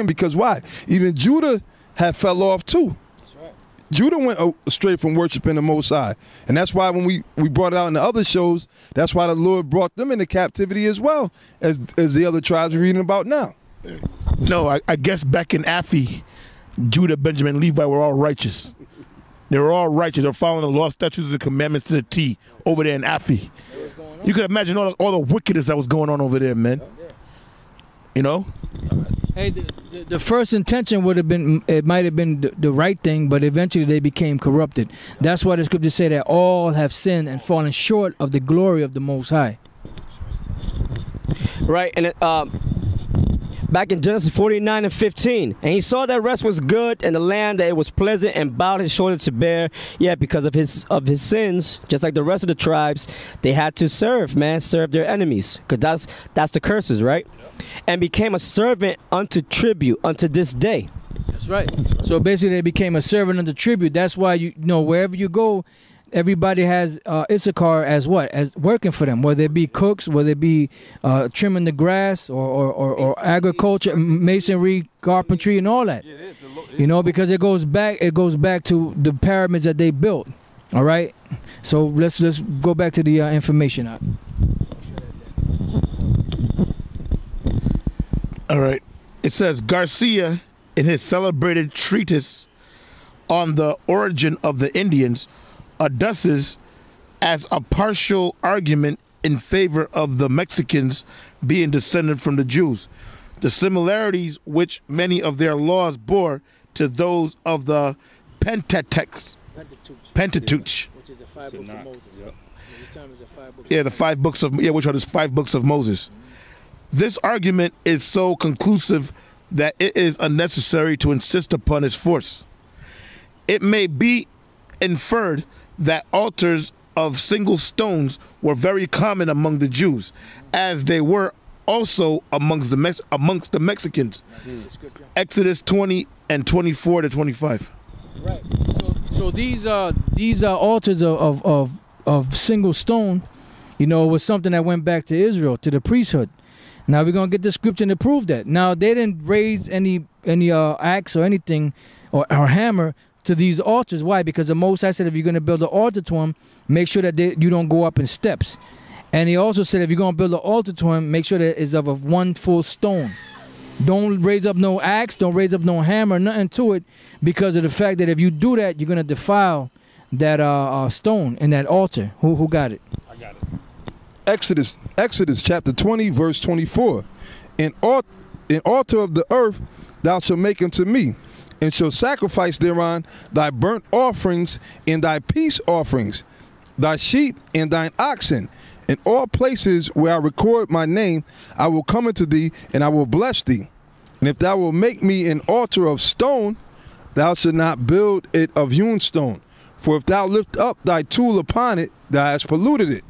Because why? Even Judah had fell off too. That's right. Judah went astray from worshiping the Most High. And that's why when we brought it out in the other shows, that's why the Lord brought them into captivity as well as the other tribes we're reading about now. No, I guess back in Aphi, Judah, Benjamin, Levi were all righteous. They were all righteous. They were following the law, statutes, and commandments to the T over there in Aphi. You could imagine all the wickedness that was going on over there, man. You know? Hey, the first intention would have been, it might have been the right thing, but eventually they became corrupted. That's why the scriptures say that all have sinned and fallen short of the glory of the Most High. Right, and back in Genesis 49:15, and he saw that rest was good, and the land that it was pleasant, and bowed his shoulder to bear. Yeah, because of his sins, just like the rest of the tribes, they had to serve their enemies, because that's the curses, right? And became a servant unto tribute unto this day. That's right. So basically, they became a servant unto tribute. That's why you know wherever you go, everybody has Issachar as what? As working for them, whether it be cooks, whether it be trimming the grass or agriculture, masonry, carpentry, and all that. You know, because it goes back to the pyramids that they built. All right. So let's go back to the information. All right. It says Garcia, in his celebrated treatise on the origin of the Indians, adduces as a partial argument in favor of the Mexicans being descended from the Jews, the similarities which many of their laws bore to those of the Pentateuch, Which is the 5 books of Moses. Yeah, the 5 books of which are the 5 books of Moses. This argument is so conclusive that it is unnecessary to insist upon its force. It may be inferred that altars of single stones were very common among the Jews, as they were also amongst the Mexicans. Exodus 20 and 24 to 25. Right. So these altars of single stone, you know, was something that went back to Israel, to the priesthood. Now we're gonna get the scripture to prove that. Now they didn't raise any axe or anything or hammer to these altars. Why? Because the Most High said if you're gonna build an altar to him, make sure that you don't go up in steps. And he also said if you're gonna build an altar to him, make sure that it's of one full stone. Don't raise up no axe, don't raise up no hammer, nothing to it, because of the fact that if you do that, you're gonna defile that stone in that altar. Who got it? I got it. Exodus chapter 20, verse 24. An altar of the earth thou shalt make unto me, and shalt sacrifice thereon thy burnt offerings and thy peace offerings, thy sheep and thine oxen. In all places where I record my name, I will come unto thee, and I will bless thee. And if thou wilt make me an altar of stone, thou shalt not build it of hewn stone. For if thou lift up thy tool upon it, thou hast polluted it.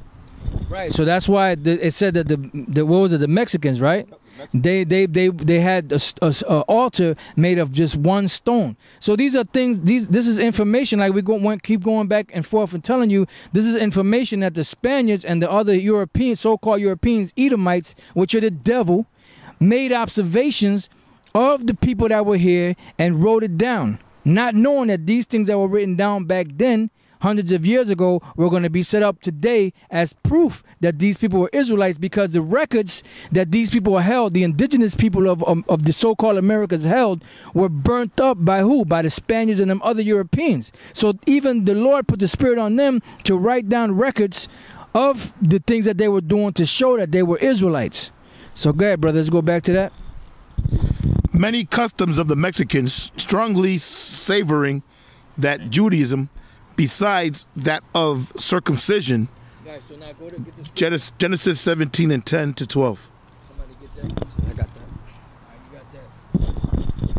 Right, so that's why it said that the Mexicans, right? They had a altar made of just one stone. So these are things. This is information. Like keep going back and forth and telling you, this is information that the Spaniards and the other Europeans, so-called Europeans, Edomites, which are the devil, made observations of the people that were here and wrote it down, not knowing that these things that were written down back then, hundreds of years ago, were going to be set up today as proof that these people were Israelites, because the records that these people held, the indigenous people of the so-called Americas held, were burnt up by who? By the Spaniards and them other Europeans. So even the Lord put the Spirit on them to write down records of the things that they were doing to show that they were Israelites. So go ahead, brother, let's go back to that. Many customs of the Mexicans strongly savoring that Judaism, besides that of circumcision. Guys, so now go to get this. Genesis 17 and 10 to 12. Somebody get that. I got that. You got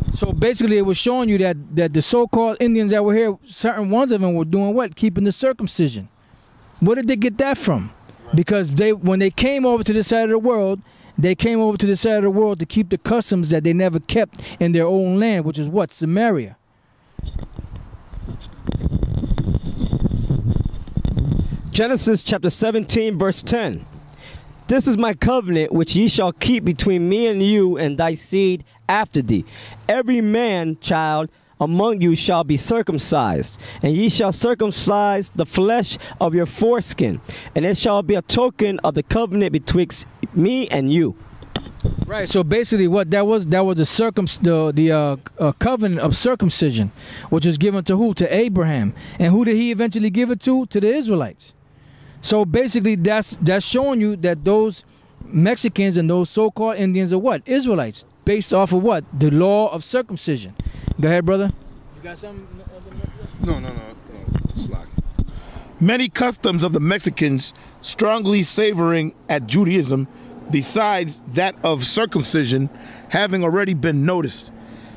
that. So basically, it was showing you that the so-called Indians that were here, certain ones of them were doing what? Keeping the circumcision. Where did they get that from? Right. Because when they came over to this side of the world, they came over to this side of the world to keep the customs that they never kept in their own land, which is what? Samaria. Genesis chapter 17, verse 10. This is my covenant which ye shall keep between me and you and thy seed after thee. Every man child among you shall be circumcised, and ye shall circumcise the flesh of your foreskin, and it shall be a token of the covenant betwixt me and you. Right. So basically, what that was the covenant of circumcision, which was given to who? To Abraham. And who did he eventually give it to? To the Israelites. So basically, that's showing you that those Mexicans and those so-called Indians are what? Israelites, based off of what? The law of circumcision. Go ahead, brother. You got something? No. Slack. Many customs of the Mexicans strongly savoring at Judaism, besides that of circumcision, having already been noticed,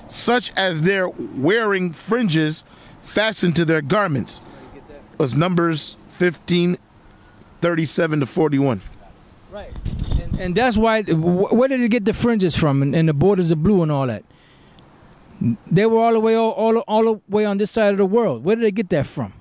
such as their wearing fringes fastened to their garments, was Numbers 15:37 to 41. Right. And that's why, where did it get the fringes from and the borders of blue and all that? They were all the way on this side of the world. Where did they get that from?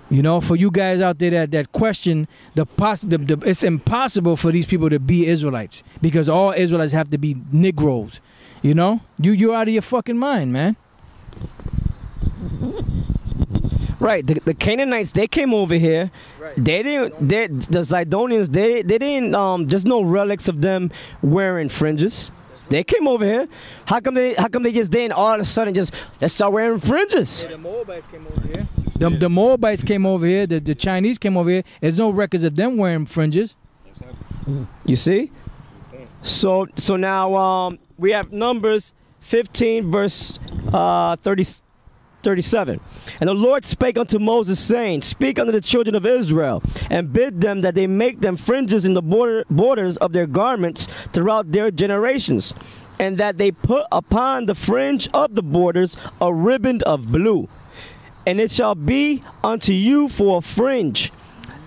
You know, for you guys out there that question it's impossible for these people to be Israelites, because all Israelites have to be Negroes. You know, you're out of your fucking mind, man. Right, the Canaanites, they came over here. Right. The Zidonians, they didn't. There's no relics of them wearing fringes. They came over here. How come they just didn't all of a sudden just let's start wearing fringes? Yeah, the Moabites came over here. The Moabites came over here. The Chinese came over here. There's no records of them wearing fringes. You see? So now we have Numbers 15 verse 37. And the Lord spake unto Moses, saying, Speak unto the children of Israel, and bid them that they make them fringes in the borders of their garments throughout their generations, and that they put upon the fringe of the borders a riband of blue. And it shall be unto you for a fringe,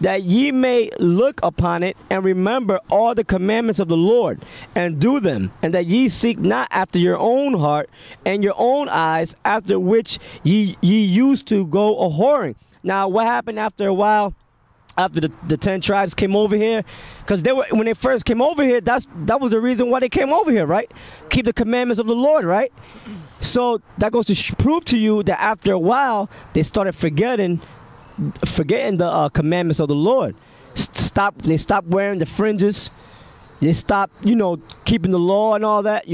that ye may look upon it and remember all the commandments of the Lord and do them, and that ye seek not after your own heart and your own eyes, after which ye used to go a whoring. Now, what happened after a while? After the 10 tribes came over here, because when they first came over here, that was the reason why they came over here, right? Keep the commandments of the Lord, right? So that goes to prove to you that after a while they started forgetting the commandments of the Lord. They stopped wearing the fringes. They stopped, keeping the law and all that.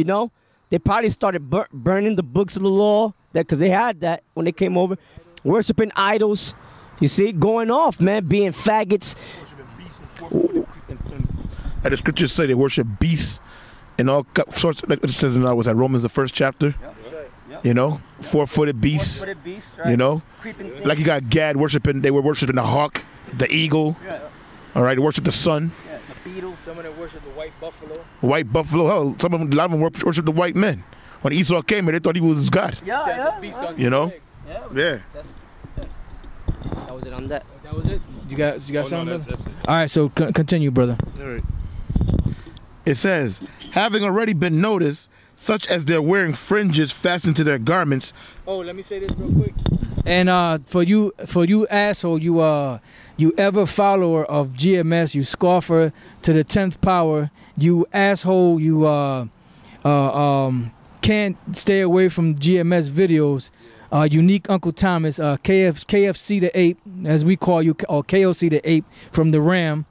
They probably started burning the books of the law, because they had that when they came over, worshiping idols. You see, going off, man, being faggots. And the scriptures say they worship beasts and all sorts. Like it says in Romans the 1st chapter. Yep. 4-footed beasts. Right? Like you got Gad worshiping. They were worshiping the hawk, the eagle. Yeah. All right, they worship the sun. Yeah, the beetle. Some of them worship the white buffalo. White buffalo. Hell, a lot of them worship the white men. When Esau came here, they thought he was God. Yeah. Yeah. That was it on that. That was it. You got something? No, that's it. All right, so continue, brother. All right. It says, having already been noticed, such as they're wearing fringes fastened to their garments. Oh, let me say this real quick. And for you asshole, you ever follower of GMS, you scoffer to the 10th power, you asshole, you can't stay away from GMS videos. Unique Uncle Thomas, KFC the Ape, as we call you, or KOC the Ape from the Ram.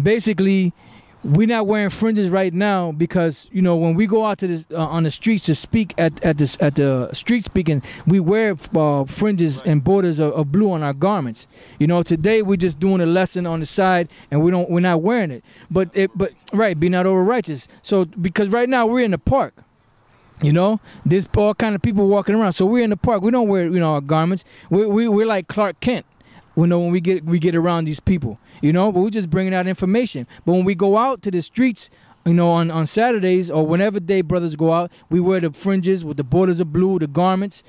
Basically, we're not wearing fringes right now because when we go out to this on the streets to speak at the street speaking, we wear fringes and borders of blue on our garments. Today we're just doing a lesson on the side and we're not wearing it. But right, be not over righteous. So because right now we're in the park. There's all kind of people walking around. So we're in the park. We don't wear our garments. We're like Clark Kent. When we get around these people, but we're just bringing out information. But when we go out to the streets, on Saturdays or whenever day brothers go out, we wear the fringes with the borders of blue, the garments,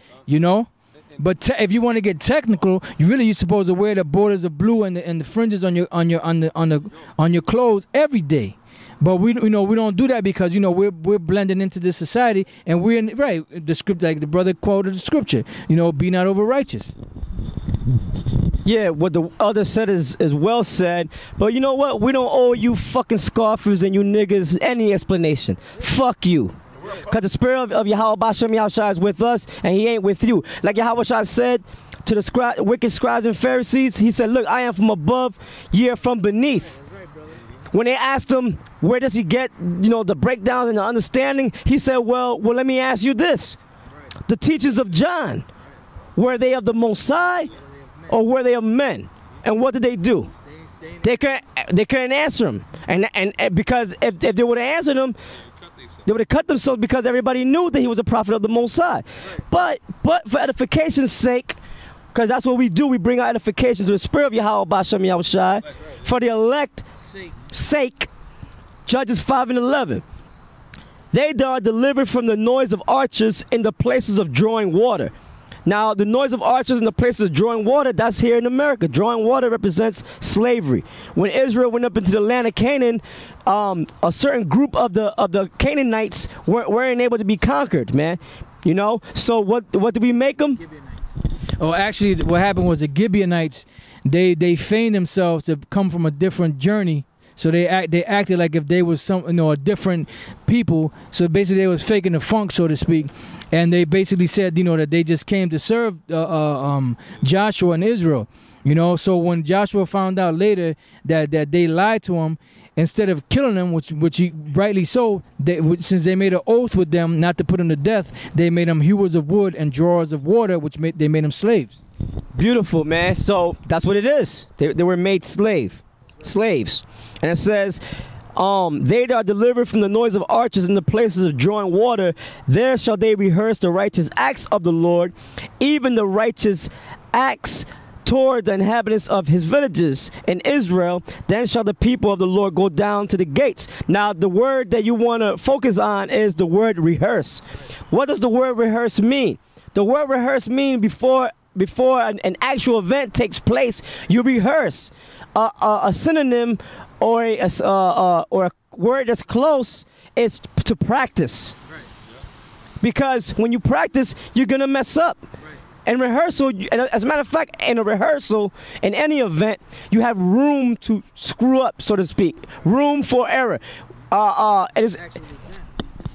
But if you want to get technical, you're supposed to wear the borders of blue and the fringes on your clothes every day. But we don't do that because we're blending into this society and we're in the script, like the brother quoted the scripture. Be not over righteous. Yeah, what the other said is well said. But you know what? We don't owe you fucking scoffers and you niggas any explanation. Fuck you. Because the spirit of Yahweh Bashem Yahushua is with us and he ain't with you. Like Yahushua said to the wicked scribes and Pharisees, he said, look, I am from above, ye are from beneath. When they asked him, where does he get, the breakdowns and the understanding? He said, well, let me ask you this. The teachers of John, were they of the Most High or were they of men? And what did they do? They couldn't answer him. And because if they would have answered him, they would have cut themselves because everybody knew that he was a prophet of the Most High. But for edification's sake, because that's what we do, we bring our edification to the spirit of Yahweh Bashem Yahushai for the elect sake. Judges 5:11. They that are delivered from the noise of archers in the places of drawing water. Now, the noise of archers in the places of drawing water, that's here in America. Drawing water represents slavery. When Israel went up into the land of Canaan, a certain group of the Canaanites weren't able to be conquered, man. So what did we make them? Oh, actually, what happened was the Gibeonites, they feigned themselves to come from a different journey. So they acted like if they was a different people. So basically, they was faking the funk, so to speak. And they basically said, that they just came to serve Joshua and Israel. So when Joshua found out later that they lied to him, instead of killing them, which he rightly so, since they made an oath with them not to put them to death, they made them hewers of wood and drawers of water, they made them slaves. Beautiful, man. So that's what it is. They were made slaves. And it says, they that are delivered from the noise of archers in the places of drawing water, there shall they rehearse the righteous acts of the Lord, even the righteous acts toward the inhabitants of his villages in Israel. Then shall the people of the Lord go down to the gates. Now, the word that you want to focus on is the word rehearse. What does the word rehearse mean? The word rehearse means before an actual event takes place, you rehearse. A synonym or a word that's close is to practice. Because when you practice, you're going to mess up. And rehearsal, and as a matter of fact, in a rehearsal, in any event, you have room to screw up, so to speak. Room for error.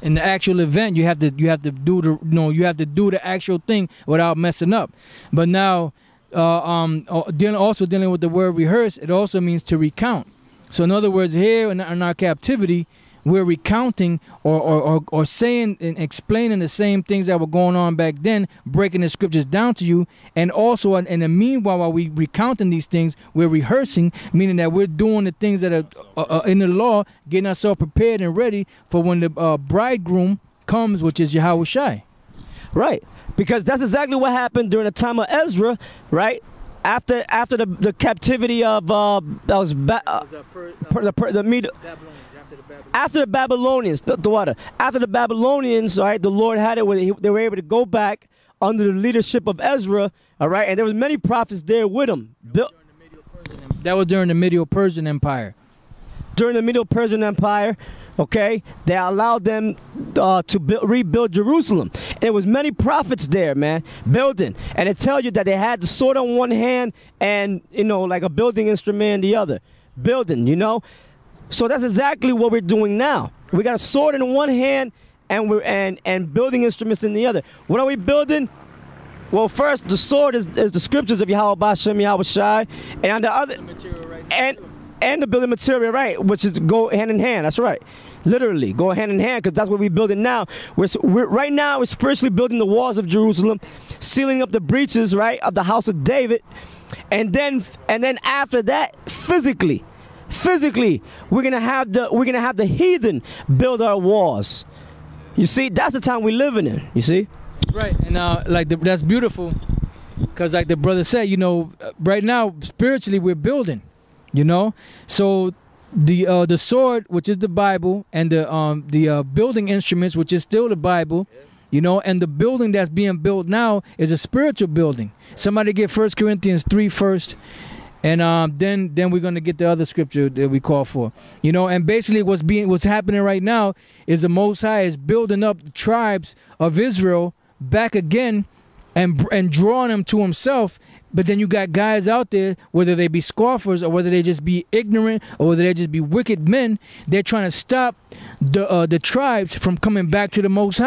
In the actual event, you have to do the actual thing without messing up. But now, dealing with the word rehearse, it also means to recount. So in other words, here in our captivity, we're recounting or saying and explaining the same things that were going on back then, breaking the scriptures down to you. And also, in the meanwhile, while we recounting these things, we're rehearsing, meaning that we're doing the things that are in the law, getting ourselves prepared and ready for when the bridegroom comes, which is Yahweh Shai. Right. Because that's exactly what happened during the time of Ezra, right? After the captivity of after the Babylonians, after the Babylonians, all right, the Lord had it where they were able to go back under the leadership of Ezra, all right, and there was many prophets there with him. That was during the Medo-Persian Empire. During the Medo-Persian Empire, okay, they allowed them to rebuild Jerusalem. And there was many prophets there, man, building. And it tells you that they had the sword on one hand and, like a building instrument in the other. Building, So that's exactly what we're doing now. We got a sword in one hand and building instruments in the other. What are we building? Well, first, the sword is the scriptures of Yahweh Bashem Yahweh Shai. And on the other... And the building material, right, which is go hand in hand. That's right. Literally, go hand in hand, because that's what we're building now. Right now, we're spiritually building the walls of Jerusalem, sealing up the breaches, right, of the house of David. And then after that, physically, we're gonna have the heathen build our walls. You see, that's the time we're living in. You see? Right. And that's beautiful, because like the brother said, right now, spiritually, we're building. So the sword, which is the Bible, and the building instruments, which is still the Bible, and the building that's being built now is a spiritual building. Somebody get 1 Corinthians 3 first, and then we're gonna get the other scripture that we call for. And basically what's happening right now is the Most High is building up the tribes of Israel back again and drawing them to himself. But then you got guys out there, whether they be scoffers or whether they just be ignorant or whether they just be wicked men, they're trying to stop the tribes from coming back to the Most High.